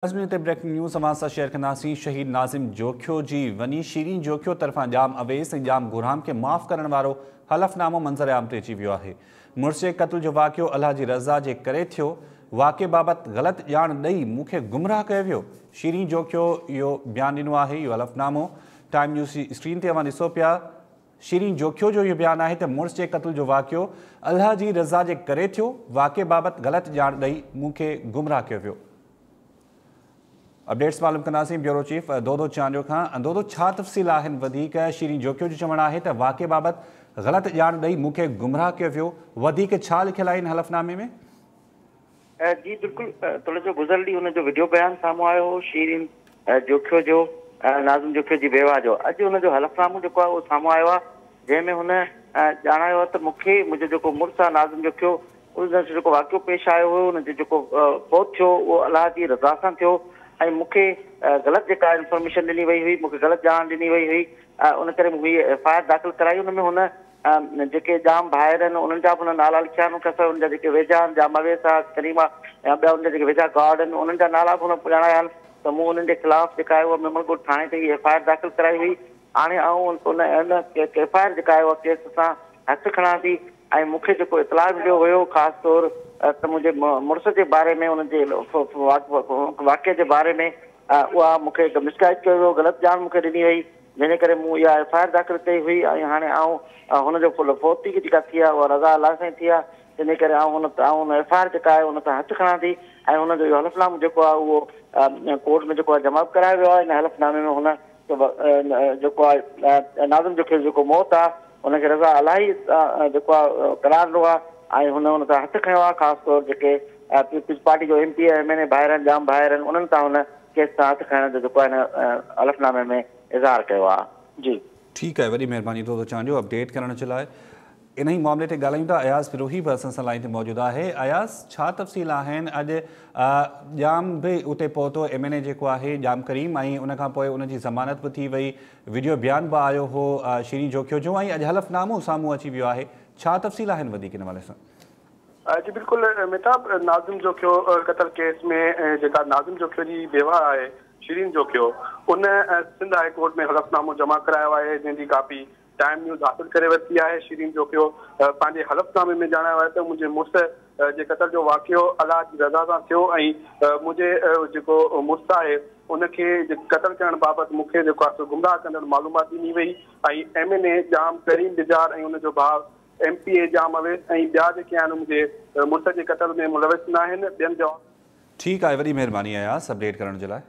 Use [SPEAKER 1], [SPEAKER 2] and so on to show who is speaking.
[SPEAKER 1] अजमेर ते breaking news अवां सां शेयर कंदासीं। शहीद नाज़िम जोखियो जी वनी शीरीन जोखियो तरफ़ां जाम अवेस ऐं जाम गुरहाम के माफ़ करण वारो हलफ़नामो मंज़र आम ते अची वियो आहे। मुड़िस जे क़त्ल जो वाक़ियो अल्लाह जी रज़ा जे करे थियो। वाक़े बाबति ग़लति ॼाण ॾेई मूंखे गुमराह कयो वियो। शीरीन जोखियो इहो बयानु ॾिनो आहे। इहो हलफ़नामो टाइम न्यूज़ जी स्क्रीन ते अवां ॾिसो पिया। शीरीन जोखियो जो इहो बयानु आहे त मुड़िस जे क़त्ल जो वाक़ियो अल्लाह जी रज़ा जे करे थियो। वाक़े बाबति ग़लति ॼाण ॾेई मूंखे गुमराह कयो वियो। अपडेट्स मालूम कंदासीं ब्यूरो चीफ दोदो चांडियो खां। दोदो, छा तफ़सील आहिनि वधीक? शीरीन जोखियो जो चवणु आहे त वाक़े बाबति ग़लति ॼाण ॾेई मूंखे गुमराह कयो वियो। वधीक छा लिखियलु आहे हिन हलफ़नामे में?
[SPEAKER 2] जी बिल्कुलु, थोरो जो गुज़िरियल ॾींहुं हुनजो वीडियो बयानु साम्हूं आयो हो शीरीन जोखियो जो, नाज़िम जोखियो जी बेवा जो। अॼु हुनजो हलफ़नामो जेको आहे उहो साम्हूं आयो आहे, जंहिंमें हुन ॼाणायो आहे त मूंखे मुंहिंजो जेको मुड़ुसु आहे नाज़िम जोखियो, उनजो जेको वाक़ियो पेश आयो हुयो, हुनजो जेको फ़ौत थियो उहो अलाह जी रज़ा सां थियो। ऐं मूंखे ग़लति जेका इंफॉर्मेशन ॾिनी वई हुई, मूंखे ग़लति ॼाण ॾिनी वई हुई, उन करे मूंखे एफआईआर दाख़िल कराई। हुन में हुन जेके जाम भाइर आहिनि उन्हनि जा बि हुन नाला लिखिया आहिनि। उनखां सवाइ हुनजा जेके वेझा आहिनि, जाम अवेस आहे, करीमा या ॿिया हुनजा जेके वेझा गार्ड आहिनि, उन्हनि जा नाला बि हुन ॼाणाया आहिनि। त मूं उन्हनि जे ख़िलाफ़ु जेका आहे उहा मेमनकोट थाणे ते एफआईआर दाख़िल कराई हुई। हाणे उन एफआईआर जेका आहे उहा केस सां हथु खणां थी। ऐं मूंखे जेको इतलाह मिलियो हुयो ख़ासि तौरु त मुंहिंजे मुड़ुस जे बारे में, उनजे वाक़े जे बारे में उहा मूंखे मिसगाइड कयो वियो, ग़लति ॼाण मूंखे ॾिनी वई, जंहिंजे करे मूं इहा एफआईआर दाख़िल कई हुई। ऐं हाणे हुनजो फ़ौती जेका थी आहे उहा रज़ा अलाह सां ई थी आहे। जंहिंजे करे हुन एफआईआर जेका आहे उन सां हथु खणां थी। ऐं हुनजो इहो हलफ़नामो जेको आहे उहो कोर्ट में जेको आहे जमा करायो वियो आहे। हिन हलफ़नामे में हुन जेको आहे नाज़िम जोखियो जेको मौत आहे हुनखे रज़ा अलाही जेको आहे करार ॾिनो आहे। ऐं हुन सां हथु खयो आहे। ख़ासि तौरु जेके पीपल्स पार्टी जो MP MNA ॿाहिरि आहिनि, जाम ॿाहिरि आहिनि, उन्हनि सां हुन केस सां हथु खणण जो जेको आहे हिन हलफ़नामे में इज़हार कयो आहे। जी
[SPEAKER 1] ठीकु आहे, वॾी महिरबानी दोदो चांडियो अपडेट करण जे लाइ। इन ई मामले ते ॻाल्हायूं था। अयाज़ फिरोही बि असां सां लाइन ते मौजूदु आहे। अयाज़, छा तफ़सील आहिनि? अॼु जाम बि उते पहुतो, MNA जेको आहे जाम करीम, ऐं उनखां पोइ उनजी ज़मानत बि थी वई, वीडियो बयानु बि आयो हो शीरीन जोखियो जो, ऐं अॼु हलफ़नामो साम्हूं अची वियो आहे। छा तफ़सील आहिनि वधीक हिन हवाले सां?
[SPEAKER 3] जी बिल्कुलु मिताब, नाज़िम जोखियो क़त्ल केस में जेका नाज़िम जोखियो जी बेवा आहे शीरीन जोखियो, उन सिंध हाई कोर्ट में हलफ़नामो जमा करायो आहे, जंहिंजी कापी टाइम न्यूज़ हासिल करे वरिती आहे। शीरीन जोखियो पंहिंजे हलफ़नामे में ॼाणायो आहे त मुंहिंजे मुड़ुस जे क़त्ल जो वाक़ियो अलाह जी रज़ा सां थियो। ऐं मुंहिंजे जेको मुड़ुसु आहे उनखे क़त्ल करण बाबति मूंखे जेको आहे गुमराह कंदड़ मालूमात ॾिनी वई। ऐं MNA जाम करीम डिजार ऐं उनजो भाउ MPA जाम अवेस ऐं ॿिया जेके आहिनि मुंहिंजे मुड़ुस जे क़त्ल में मुलविस न आहिनि। ॿियनि जो
[SPEAKER 1] ठीकु आहे, वॾी महिरबानी अयाज़ अपडेट करण जे लाइ।